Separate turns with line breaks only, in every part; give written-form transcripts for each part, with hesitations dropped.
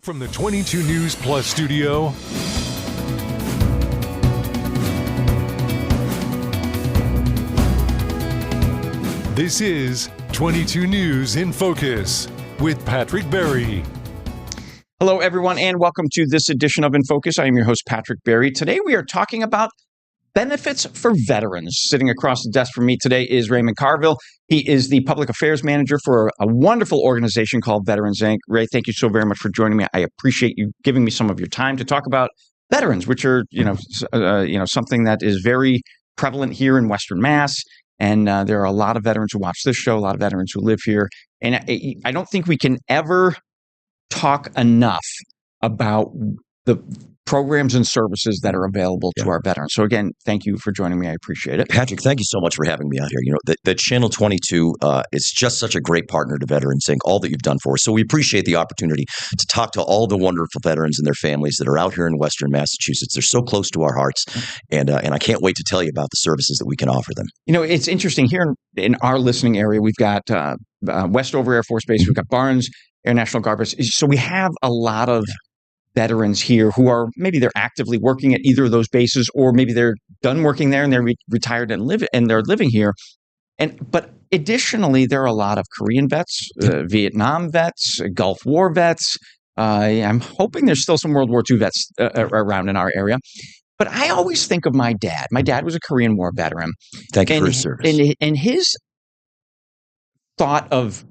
From the 22 News Plus studio, this is 22 News in Focus with Patrick Berry.
Hello, everyone, and welcome to this edition of InFocus. I am your host, Patrick Berry. Today, we are talking about benefits for veterans. Sitting across the desk from me today is Raymond Carville. He is the public affairs manager for a wonderful organization called Veterans Inc. Ray, thank you so very much for joining me. I appreciate you giving me some of your time to talk about veterans, which are, something that is very prevalent here in Western Mass. And there are a lot of veterans who watch this show, a lot of veterans who live here. And I don't think we can ever talk enough about the programs and services that are available to our veterans. So again, thank you for joining me. I appreciate it.
Patrick, thank you so much for having me out here. You know, the Channel 22 is just such a great partner to Veterans Inc., all that you've done for us. So we appreciate the opportunity to talk to all the wonderful veterans and their families that are out here in Western Massachusetts. They're so close to our hearts, and I can't wait to tell you about the services that we can offer them.
You know, it's interesting here in our listening area. We've got Westover Air Force Base. We've got Barnes Air National Guard Base. So we have a lot of veterans here who are maybe they're actively working at either of those bases, or maybe they're done working there and they're retired and they're living here. But additionally, there are a lot of Korean vets, Vietnam vets, Gulf War vets. I'm hoping there's still some World War II vets around in our area. But I always think of my dad. My dad was a Korean War veteran.
Thank you for his service.
And his thought of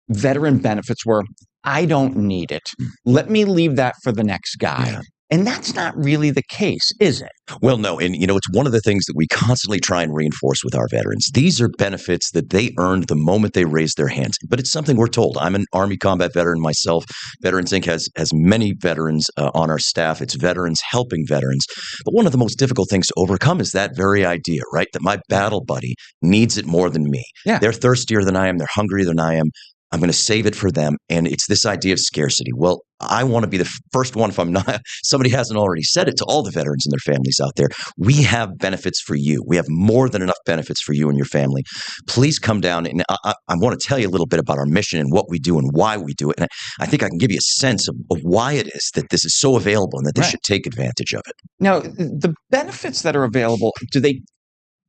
veteran benefits were, I don't need it. Let me leave that for the next guy. Yeah. And that's not really the case, is it?
Well, no. And, it's one of the things that we constantly try and reinforce with our veterans. These are benefits that they earned the moment they raised their hands. But it's something we're told. I'm an Army combat veteran myself. Veterans Inc. has many veterans on our staff. It's veterans helping veterans. But one of the most difficult things to overcome is that very idea, right? That my battle buddy needs it more than me. Yeah. They're thirstier than I am. They're hungrier than I am. I'm going to save it for them. And it's this idea of scarcity. Well, I want to be the first one, if I'm not, somebody hasn't already said it to all the veterans and their families out there. We have benefits for you. We have more than enough benefits for you and your family. Please come down. And I want to tell you a little bit about our mission and what we do and why we do it. And I think I can give you a sense of why it is that this is so available and that they should take advantage of it.
Now, the benefits that are available,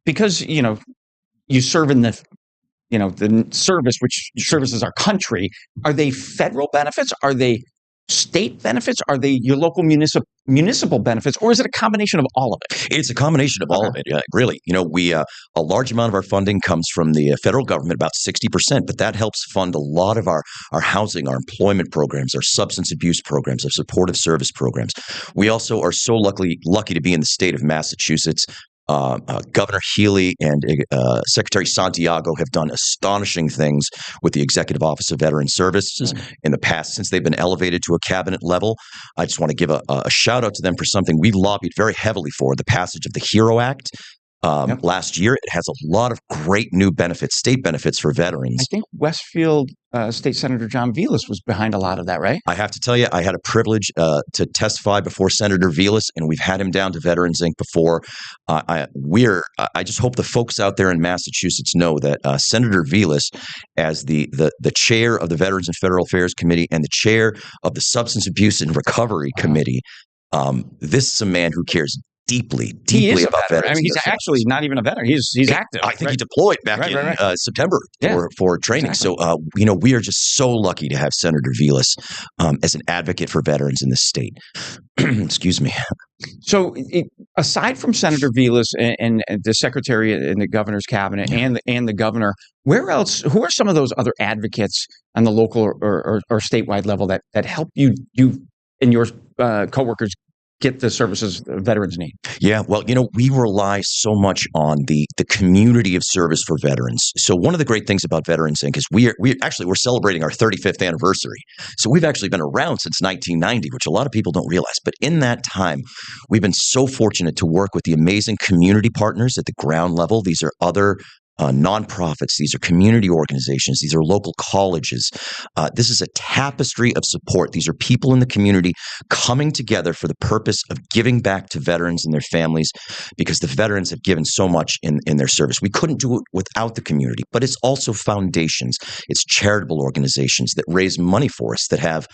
because you serve in the service, which services our country, are they federal benefits? Are they state benefits? Are they your local municipal benefits? Or is it a combination of all of it?
It's a combination of all of it, really. We a large amount of our funding comes from the federal government, about 60%, but that helps fund a lot of our housing, our employment programs, our substance abuse programs, our supportive service programs. We also are so lucky to be in the state of Massachusetts. Governor Healy and Secretary Santiago have done astonishing things with the Executive Office of Veteran Services in the past since they've been elevated to a cabinet level. I just want to give a shout out to them for something we lobbied very heavily for, the passage of the HERO Act. Last year, it has a lot of great new benefits, state benefits for veterans.
I think Westfield State Senator John Velas was behind a lot of that, right?
I have to tell you, I had a privilege to testify before Senator Velas, and we've had him down to Veterans Inc. before. I just hope the folks out there in Massachusetts know that Senator Velas, as the chair of the Veterans and Federal Affairs Committee and the chair of the Substance Abuse and Recovery Committee, this is a man who cares deeply about veterans.
I mean, he's actually not even a veteran. He's active.
I think he deployed back in September for training. Exactly. So, we are just so lucky to have Senator Velas as an advocate for veterans in this state. Excuse me.
So, aside from Senator Velas and the Secretary in the Governor's Cabinet and the Governor, where else? Who are some of those other advocates on the local or statewide level that help you and your coworkers get the services services veterans need?
Yeah, well, we rely so much on the community of service for veterans. So one of the great things about Veterans Inc. is we're celebrating our 35th anniversary. So we've actually been around since 1990, which a lot of people don't realize. But in that time, we've been so fortunate to work with the amazing community partners at the ground level. These are other nonprofits. These are community organizations. These are local colleges. This is a tapestry of support. These are people in the community coming together for the purpose of giving back to veterans and their families, because the veterans have given so much in their service. We couldn't do it without the community, but it's also foundations. It's charitable organizations that raise money for us, that have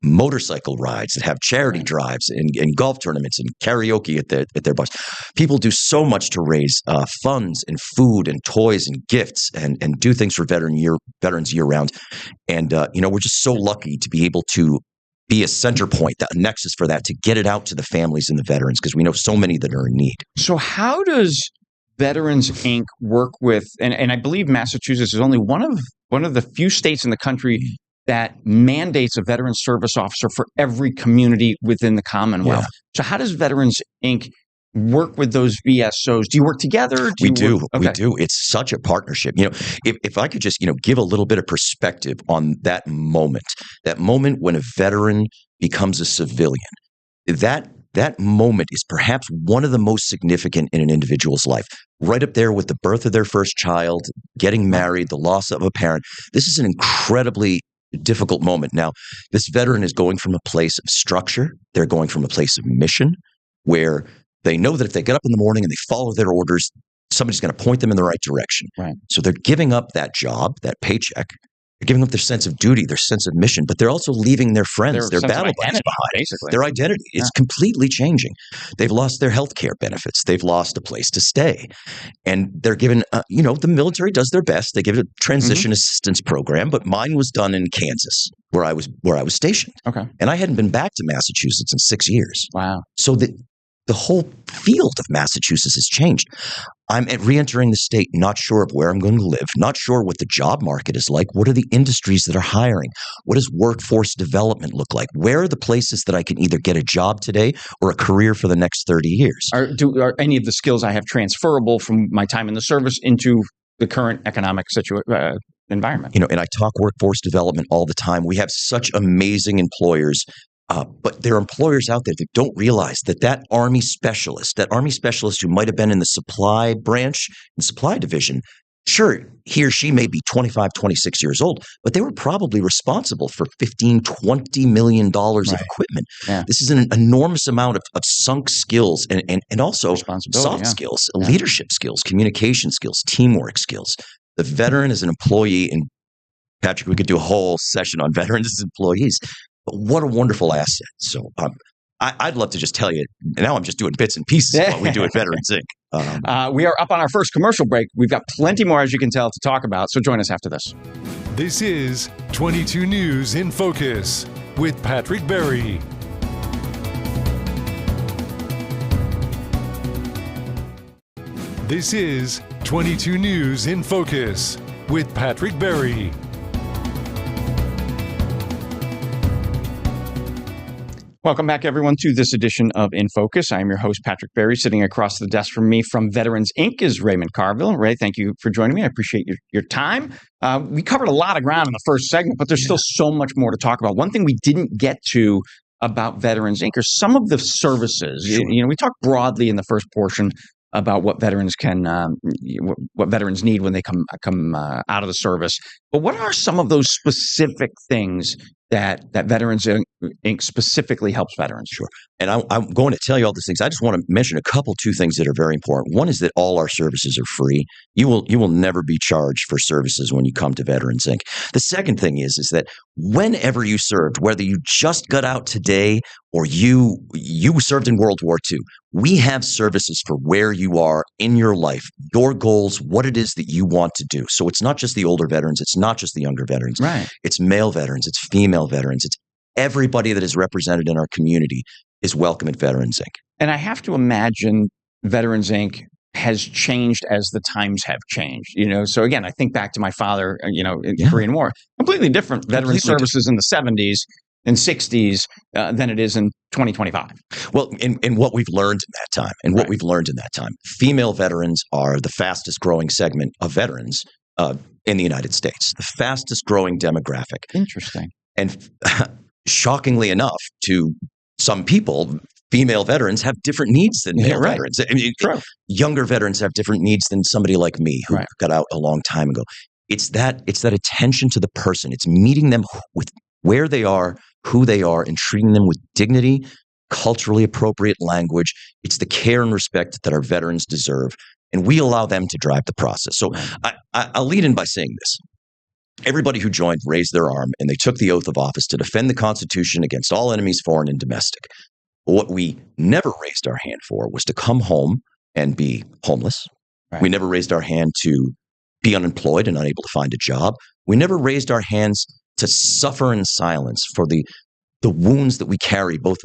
motorcycle rides, that have charity drives and golf tournaments and karaoke at their bars. People do so much to raise funds and food and toys and gifts and do things for veterans year round. And we're just so lucky to be able to be a center point, that nexus for that, to get it out to the families and the veterans, because we know so many that are in need.
So how does Veterans Inc. work with, and I believe Massachusetts is only one of the few states in the country that mandates a veteran service officer for every community within the Commonwealth. So how does Veterans Inc. work with those VSOs? Do you work together?
We do. It's such a partnership. If I could just, give a little bit of perspective on that moment when a veteran becomes a civilian, that moment is perhaps one of the most significant in an individual's life. Right up there with the birth of their first child, getting married, the loss of a parent. This is an incredibly difficult moment. Now, this veteran is going from a place of structure. They're going from a place of mission, where they know that if they get up in the morning and they follow their orders, somebody's going to point them in the right direction.
Right.
So they're giving up that job, that paycheck. They're giving up their sense of duty, their sense of mission, but they're also leaving their friends, their battle buddies behind.
Basically.
Their identity is completely changing. They've lost their health care benefits. They've lost a place to stay. And they're given, the military does their best. They give it a transition assistance program, but mine was done in Kansas, where I was stationed.
Okay.
And I hadn't been back to Massachusetts in 6 years.
Wow.
So the whole field of Massachusetts has changed. I'm re-entering the state, not sure of where I'm going to live, not sure what the job market is like. What are the industries that are hiring? What does workforce development look like? Where are the places that I can either get a job today or a career for the next 30 years?
Are any of the skills I have transferable from my time in the service into the current economic environment?
And I talk workforce development all the time. We have such amazing employers. But there are employers out there that don't realize that Army specialist who might have been in the supply branch, the supply division, sure, he or she may be 25, 26 years old, but they were probably responsible for $15, $20 million of equipment.
Yeah.
This is an enormous amount of sunk skills and also soft skills, leadership skills, communication skills, teamwork skills. The veteran is an employee, and Patrick, we could do a whole session on veterans as employees. But what a wonderful asset. So I'd love to just tell you, now I'm just doing bits and pieces of what we do at Veterans Inc.
We are up on our first commercial break. We've got plenty more, as you can tell, to talk about. So join us after this.
This is 22 News in Focus with Patrick Berry. This is 22 News in Focus with Patrick Berry.
Welcome back, everyone, to this edition of In Focus. I am your host, Patrick Berry. Sitting across the desk from me from Veterans Inc. is Raymond Carville. Ray, thank you for joining me. I appreciate your time. We covered a lot of ground in the first segment, but there's still so much more to talk about. One thing we didn't get to about Veterans Inc. are some of the services.
Sure.
We talked broadly in the first portion about what veterans what veterans need when they come out of the service. But what are some of those specific things that Veterans Inc. specifically helps veterans?
Sure. And I'm going to tell you all these things. I just want to mention two things that are very important. One is that all our services are free. You will never be charged for services when you come to Veterans Inc. The second thing is that whenever you served, whether you just got out today or you served in World War II, we have services for where you are in your life, your goals, what it is that you want to do. So it's not just the older veterans. It's not just the younger veterans.
Right.
It's male veterans. It's female veterans. It's everybody that is represented in our community is welcome at Veterans Inc.
And I have to imagine Veterans Inc. has changed as the times have changed. So again, I think back to my father, in the Korean War, completely different veteran services in the 70s and 60s than it is in 2025.
Well, in what we've learned in that time, female veterans are the fastest growing segment of veterans in the United States, the fastest growing demographic.
Interesting.
And shockingly enough to some people, female veterans have different needs than male
right.
veterans. I mean,
True.
younger veterans have different needs than somebody like me who
Right.
got out a long time ago. It's that attention to the person. It's meeting them with where they are, who they are, and treating them with dignity, culturally appropriate language. It's the care and respect that our veterans deserve, and we allow them to drive the process. So I'll lead in by saying this. Everybody who joined raised their arm, and they took the oath of office to defend the Constitution against all enemies, foreign and domestic. What we never raised our hand for was to come home and be homeless.
Right.
We never raised our hand to be unemployed and unable to find a job. We never raised our hands to suffer in silence for the wounds that we carry both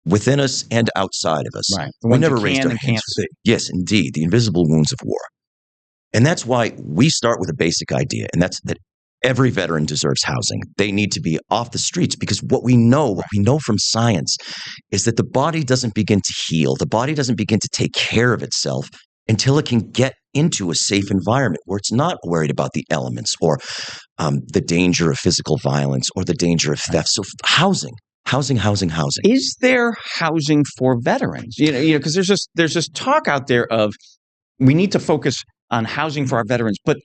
within us and outside of us.
Right.
We never raised our hands for that. Yes, indeed, the invisible wounds of war. And that's why we start with a basic idea, and that's that every veteran deserves housing. They need to be off the streets because what we know from science is that the body doesn't begin to heal. The body doesn't begin to take care of itself until it can get into a safe environment where it's not worried about the elements or the danger of physical violence or the danger of theft. So housing.
Is there housing for veterans? Because there's this talk out there of we need to focus on housing for our veterans, but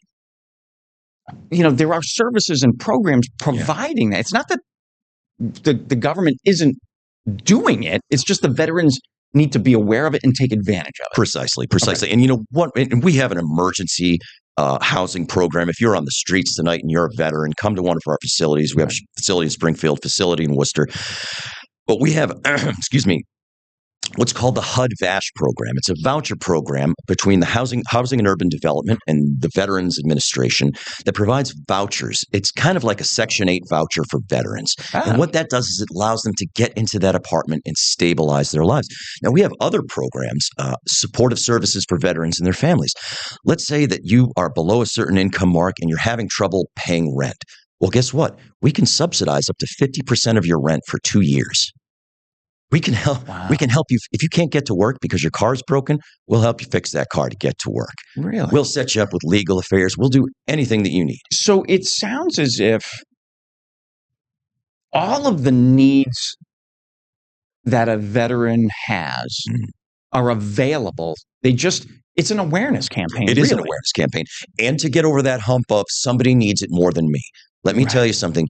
there are services and programs providing that. It's not that the government isn't doing it. It's just the veterans need to be aware of it and take advantage of it.
Precisely.
Okay.
And you know what? And we have an emergency housing program. If you're on the streets tonight and you're a veteran, come to one of our facilities. We have a facility in Springfield, facility in Worcester. But we have, what's called the HUD-VASH program. It's a voucher program between the Housing and Urban Development and the Veterans Administration that provides vouchers. It's kind of like a Section 8 voucher for veterans. And what that does is it allows them to get into that apartment and stabilize their lives. Now, we have other programs, supportive services for veterans and their families. Let's say that you are below a certain income mark and you're having trouble paying rent. Well, guess what? We can subsidize up to 50% of your rent for 2 years. We can help.
Wow.
We can help you if you can't get to work because your car's broken. We'll help you fix that car to get to work.
Really?
We'll set you up with legal affairs. We'll do anything that you need.
So it sounds as if all of the needs that a veteran has are available. It's an awareness campaign.
It is an awareness campaign. And to get over that hump of somebody needs it more than me. Let me tell you something.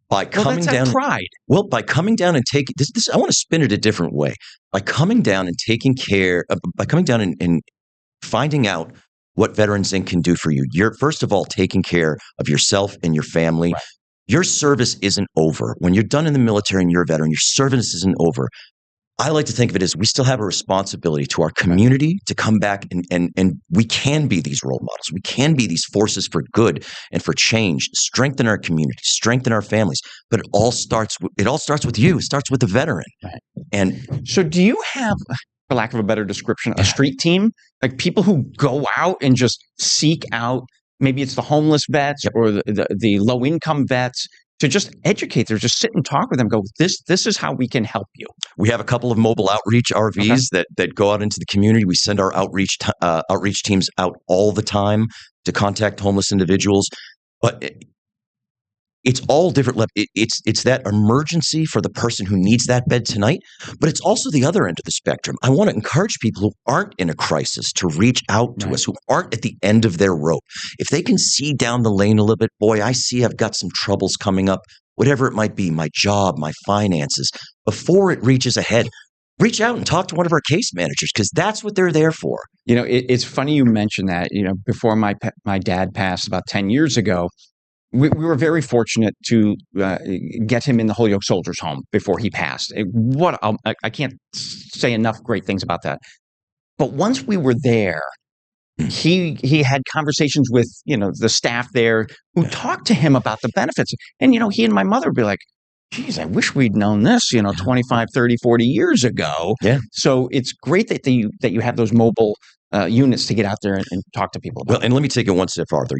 By coming down,
pride.
Well, by coming down and taking this, I want to spin it a different way. By coming down and taking care, by coming down and finding out what Veterans Inc. can do for you. You're first of all taking care of yourself and your family.
Right.
Your service isn't over. When you're done in the military and you're a veteran, your service isn't over. I like to think of it as we still have a responsibility to our community to come back and we can be these role models. We can be these forces for good and for change, strengthen our community, strengthen our families. But it all starts with you. It starts with the veteran.
Right.
And
so do you have, for lack of a better description, a street team? Like people who go out and just seek out, maybe it's the homeless vets or the low-income vets, to just educate them, just sit and talk with them, go, this is how we can help you.
We have a couple of mobile outreach RVs that go out into the community. We send our outreach teams out all the time to contact homeless individuals. But it's all different. It's that emergency for the person who needs that bed tonight, but it's also the other end of the spectrum. I want to encourage people who aren't in a crisis to reach out to us, who aren't at the end of their rope. If they can see down the lane a little bit, boy, I see I've got some troubles coming up, whatever it might be, my job, my finances, before it reaches ahead, reach out and talk to one of our case managers because that's what they're there for.
It's funny you mentioned that. Before my dad passed about 10 years ago, we were very fortunate to get him in the Holyoke Soldiers Home before he passed. I can't say enough great things about that. But once we were there, he had conversations with the staff there who talked to him about the benefits. And he and my mother would be like, geez, I wish we'd known this 25, 30, 40 years ago.
Yeah.
So it's great that you have those mobile units to get out there and talk to people about.
Well, and let me take it one step farther.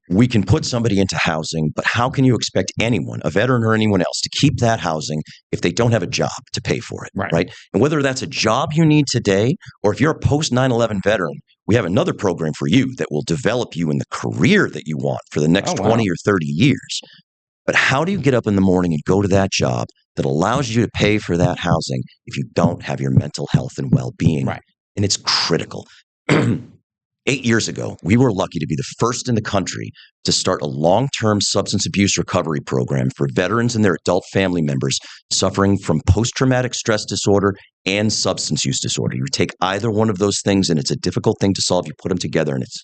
We can put somebody into housing, but how can you expect anyone, a veteran or anyone else, to keep that housing if they don't have a job to pay for it, right? And whether that's a job you need today, or if you're a post 9/11 veteran, we have another program for you that will develop you in the career that you want for the next 20 or 30 years. But how do you get up in the morning and go to that job, that allows you to pay for that housing if you don't have your mental health and well-being.
Right.
And it's critical. 8 years ago, we were lucky to be the first in the country to start a long-term substance abuse recovery program for veterans and their adult family members suffering from post-traumatic stress disorder and substance use disorder. You take either one of those things, and it's a difficult thing to solve. You put them together, and it's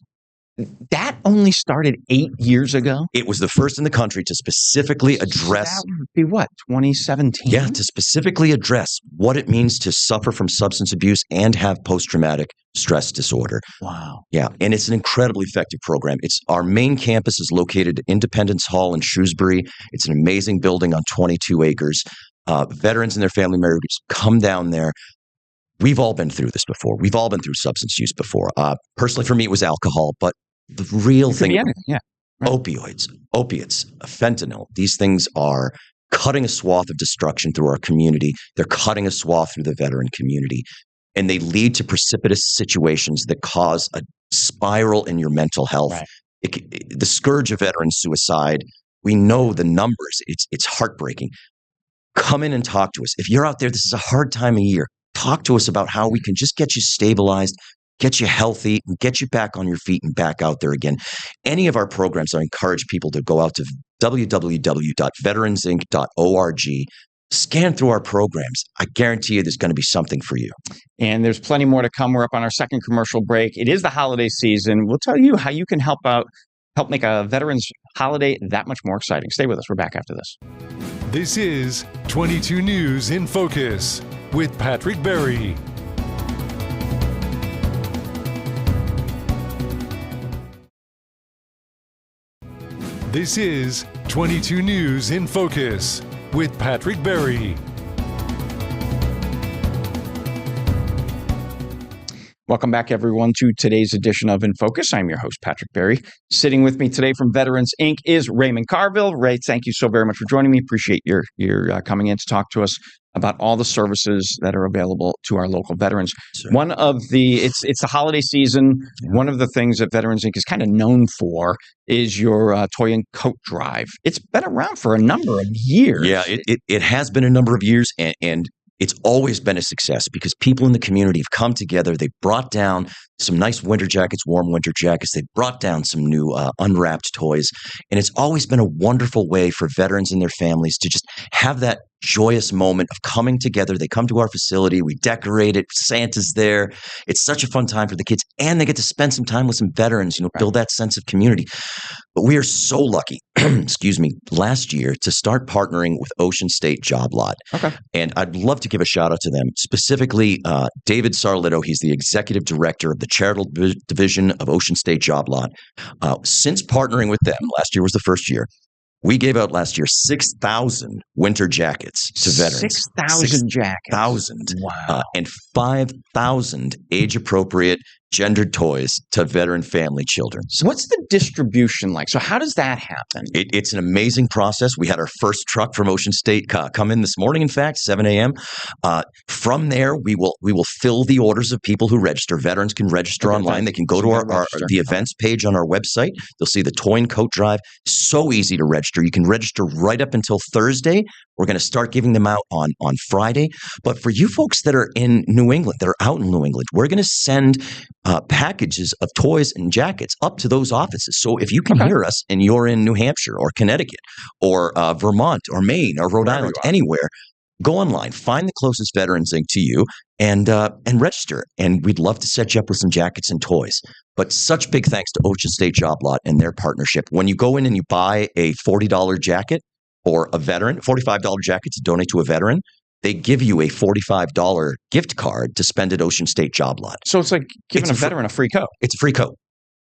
That only started 8 years ago?
it was the first in the country to specifically address.
That would be what, 2017?
Yeah, to specifically address what it means to suffer from substance abuse and have post-traumatic stress disorder.
Wow.
Yeah, and it's an incredibly effective program. Our main campus is located at Independence Hall in Shrewsbury. It's an amazing building on 22 acres. Veterans and their family members come down there. We've all been through this before. We've all been through substance use before. Personally, for me, it was alcohol, but the real
It could
thing,
be anything, yeah. Right.
opioids, opiates, fentanyl, these things are cutting a swath of destruction through our community. They're cutting a swath through the veteran community, and they lead to precipitous situations that cause a spiral in your mental health.
Right.
The scourge of veteran suicide, we know the numbers. It's heartbreaking. Come in and talk to us. If you're out there, this is a hard time of year. Talk to us about how we can just get you stabilized, get you healthy, and get you back on your feet and back out there again. Any of our programs, I encourage people to go out to www.veteransinc.org, scan through our programs. I guarantee you there's going to be something for you.
And there's plenty more to come. We're up on our second commercial break. It is the holiday season. We'll tell you how you can help make a veteran's holiday that much more exciting. Stay with us. We're back after this.
This is 22 News in Focus with Patrick Berry. This is 22 News in Focus with Patrick Berry.
Welcome back, everyone, to today's edition of In Focus. I'm your host, Patrick Berry. Sitting with me today from Veterans Inc. is Raymond Carville. Ray, thank you so very much for joining me. Appreciate your coming in to talk to us about all the services that are available to our local veterans.
Sure.
One of it's the holiday season.
Yeah.
One of the things that Veterans Inc. is kind of known for is your toy and coat drive. It's been around for a number of years.
Yeah, it has been a number of years, and it's always been a success because people in the community have come together. They brought down some nice winter jackets, warm winter jackets. They brought down some new unwrapped toys. And it's always been a wonderful way for veterans and their families to just have that joyous moment of coming together. They come to our facility. We decorate it. Santa's there. It's such a fun time for the kids. And they get to spend some time with some veterans, build that sense of community. But we are so lucky, last year to start partnering with Ocean State Job Lot.
Okay.
And I'd love to give a shout out to them, specifically David Sarlito. He's the executive director of the charitable division of Ocean State Job Lot. Since partnering with them, last year was the first year, we gave out last year 6,000 winter jackets to veterans.
6,000 jackets.
6,000.
Wow.
And 5,000 age-appropriate gendered toys to veteran family children.
So what's the distribution like? So how does that happen?
It's an amazing process. We had our first truck from Ocean State come in this morning, in fact, 7 a.m. From there, we will fill the orders of people who register. Veterans can register online. They can go to the events page on our website. They'll see the toy and coat drive. So easy to register. You can register right up until Thursday. We're going to start giving them out on Friday. But for you folks that are in New England, that are out in New England, we're going to send packages of toys and jackets up to those offices. So if you can hear us and you're in New Hampshire or Connecticut or Vermont or Maine or Rhode Island, anywhere, go online, find the closest Veterans Inc. to you and register. And we'd love to set you up with some jackets and toys. But such big thanks to Ocean State Job Lot and their partnership. When you go in and you buy a $40 jacket or a veteran, $45 jacket to donate to a veteran, they give you a $45 gift card to spend at Ocean State Job Lot.
So it's like giving a veteran a free coat.
It's a free coat.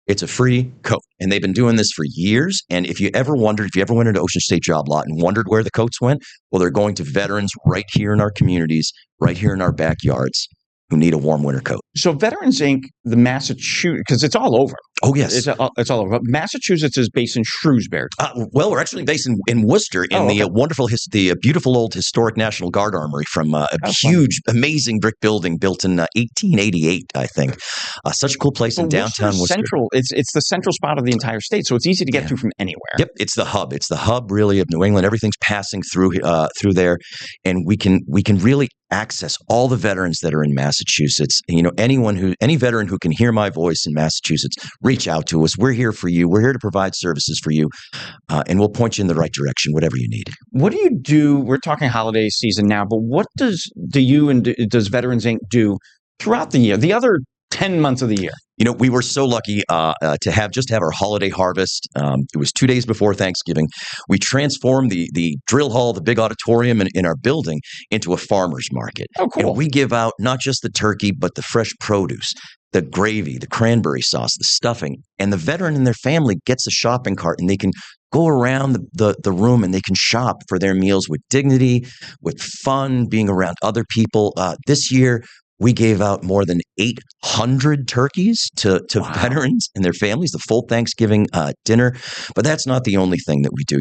It's a free coat. And they've been doing this for years. And if you ever went into Ocean State Job Lot and wondered where the coats went, well, they're going to veterans right here in our communities, right here in our backyards. who need a warm winter coat.
So Veterans Inc., the Massachusetts, because it's all over.
Oh, yes.
It's all over. Massachusetts is based in Shrewsbury.
Well, we're actually based in Worcester in
okay.
the beautiful old historic National Guard Armory from a huge, amazing brick building built in 1888, I think. Such a cool place in downtown Worcester.
Central. It's the central spot of the entire state, so it's easy to get to from anywhere.
Yep, it's the hub. It's the hub, really, of New England. Everything's passing through there, and we can really access all the veterans that are in Massachusetts. And, any veteran who can hear my voice in Massachusetts, reach out to us. We're here for you. We're here to provide services for you, and we'll point you in the right direction, whatever you need.
What do you do? We're talking holiday season now, but what does Veterans Inc. do throughout the year, the other 10 months of the year?
We were so lucky to have our holiday harvest. It was 2 days before Thanksgiving. We transformed the drill hall, the big auditorium in our building, into a farmer's market.
Oh, cool.
And we give out not just the turkey, but the fresh produce, the gravy, the cranberry sauce, the stuffing. And the veteran and their family gets a shopping cart, and they can go around the room and they can shop for their meals with dignity, with fun, being around other people. This year, we gave out more than 800 turkeys to veterans and their families, the full Thanksgiving dinner. But that's not the only thing that we do.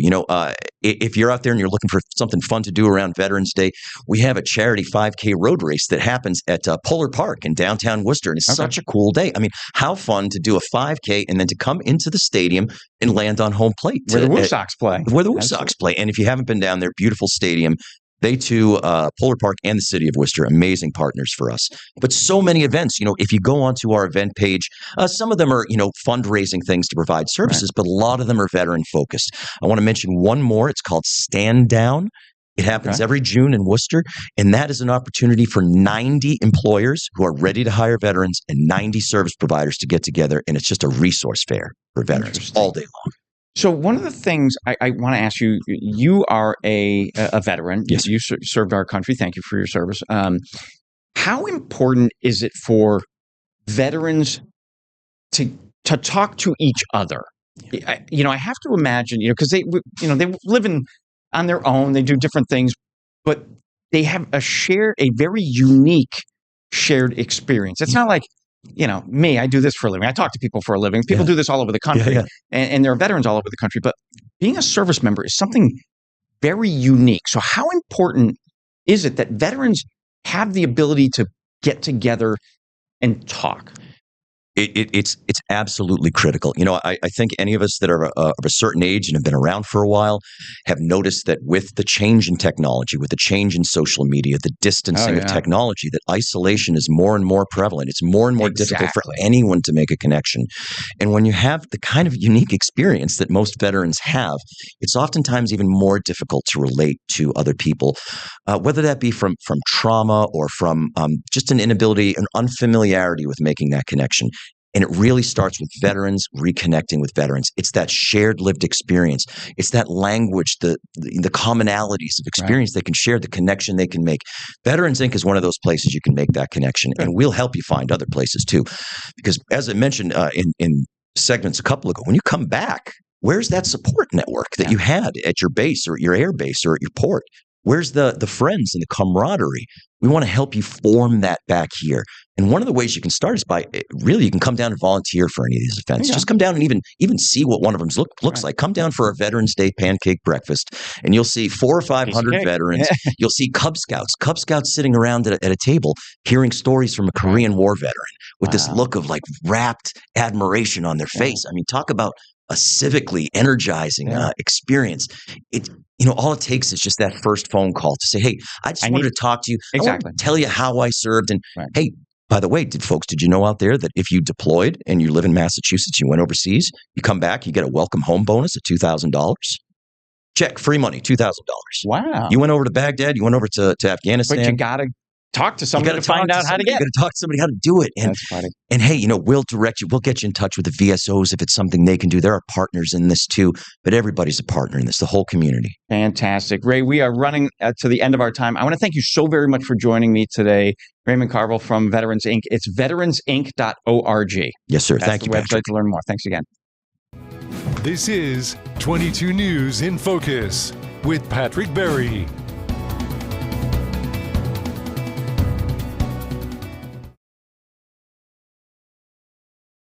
If you're out there and you're looking for something fun to do around Veterans Day, we have a charity 5K road race that happens at Polar Park in downtown Worcester. And it's such a cool day. I mean, how fun to do a 5K and then to come into the stadium and land on home plate.
Where the Woo Sox play.
Where the Woo Sox play. And if you haven't been down there, beautiful stadium. They too, Polar Park and the city of Worcester, amazing partners for us. But so many events, if you go onto our event page, some of them are, fundraising things to provide services, but a lot of them are veteran focused. I want to mention one more. It's called Stand Down. It happens every June in Worcester, and that is an opportunity for 90 employers who are ready to hire veterans and 90 service providers to get together, and it's just a resource fair for veterans all day long.
So one of the things I want to ask you, you are a veteran.
Yes.
You served our country. Thank you for your service. How important is it for veterans to talk to each other? I have to imagine, because they live on their own. They do different things, but they have a very unique shared experience. It's not like, me, I do this for a living. I talk to people for a living. People do this all over the country, and there are veterans all over the country. But being a service member is something very unique. So how important is it that veterans have the ability to get together and talk?
It's absolutely critical. I think any of us that are of a certain age and have been around for a while have noticed that with the change in technology, with the change in social media, the distancing of technology, that isolation is more and more prevalent. It's more and more difficult for anyone to make a connection. And when you have the kind of unique experience that most veterans have, it's oftentimes even more difficult to relate to other people, whether that be from trauma or from just an inability, an unfamiliarity with making that connection. And it really starts with veterans reconnecting with veterans. It's that shared lived experience. It's that language, the commonalities of experience they can share, the connection they can make. Veterans Inc. is one of those places you can make that connection, and we'll help you find other places too. Because as I mentioned in segments a couple ago, when you come back, where's that support network that you had at your base or your air base or at your port? Where's the friends and the camaraderie? We want to help you form that back here. And one of the ways you can start is by you can come down and volunteer for any of these events. Just come down and even see what one of them looks like. Come down for a Veterans Day pancake breakfast, and you'll see 400 or 500 veterans. You'll see Cub Scouts sitting around at a table hearing stories from a Korean War veteran with this look of like rapt admiration on their face. I mean, talk about a civically energizing experience. All it takes is just that first phone call to say, hey, I wanted to talk to you. I want to tell you how I served. And hey, by the way, did you know out there that if you deployed and you live in Massachusetts, you went overseas, you come back, you get a welcome home bonus of $2,000? Check, free money, $2,000.
Wow.
You went over to Baghdad, you went over to Afghanistan.
But you got to talk to somebody to find out how to get it.
You got to talk to somebody how to do it. And,
that's funny. And
hey, we'll direct you. We'll get you in touch with the VSOs if it's something they can do. There are partners in this too, but everybody's a partner in this, the whole community.
Fantastic. Ray, we are running to the end of our time. I want to thank you so very much for joining me today. Raymond Carville from Veterans Inc. It's veteransinc.org.
Yes, sir.
That's
thank you,
the
Patrick.
website to learn more. Thanks again.
This is 22 News in Focus with Patrick Berry.